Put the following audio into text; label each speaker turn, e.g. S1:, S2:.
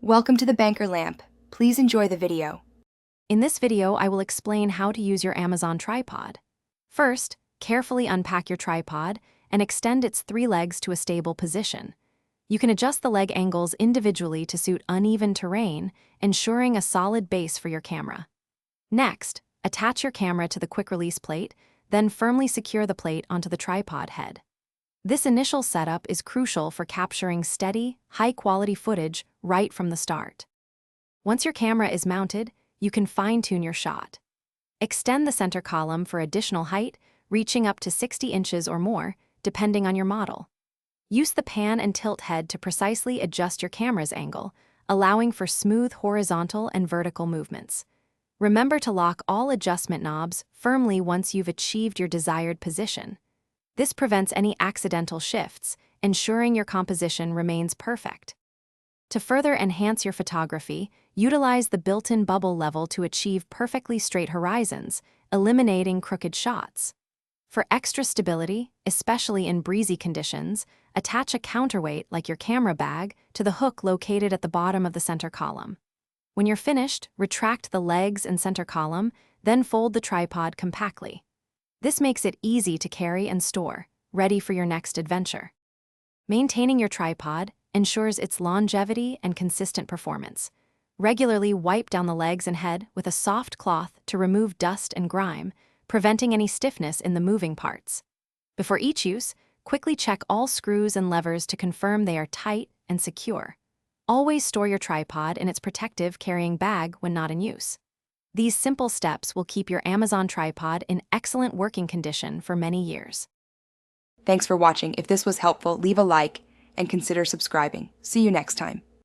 S1: Welcome to the Banker Lamp. Please enjoy the video.
S2: In this video, I will explain how to use your Amazon tripod. First, carefully unpack your tripod and extend its 3 legs to a stable position. You can adjust the leg angles individually to suit uneven terrain, ensuring a solid base for your camera. Next, attach your camera to the quick-release plate, then firmly secure the plate onto the tripod head. This initial setup is crucial for capturing steady, high-quality footage right from the start. Once your camera is mounted, you can fine-tune your shot. Extend the center column for additional height, reaching up to 60 inches or more, depending on your model. Use the pan and tilt head to precisely adjust your camera's angle, allowing for smooth horizontal and vertical movements. Remember to lock all adjustment knobs firmly once you've achieved your desired position. This prevents any accidental shifts, ensuring your composition remains perfect. To further enhance your photography, utilize the built-in bubble level to achieve perfectly straight horizons, eliminating crooked shots. For extra stability, especially in breezy conditions, attach a counterweight like your camera bag to the hook located at the bottom of the center column. When you're finished, retract the legs and center column, then fold the tripod compactly. This makes it easy to carry and store, ready for your next adventure. Maintaining your tripod ensures its longevity and consistent performance. Regularly wipe down the legs and head with a soft cloth to remove dust and grime, preventing any stiffness in the moving parts. Before each use, quickly check all screws and levers to confirm they are tight and secure. Always store your tripod in its protective carrying bag when not in use. These simple steps will keep your Amazon tripod in excellent working condition for many years.
S1: Thanks for watching. If this was helpful, leave a like and consider subscribing. See you next time.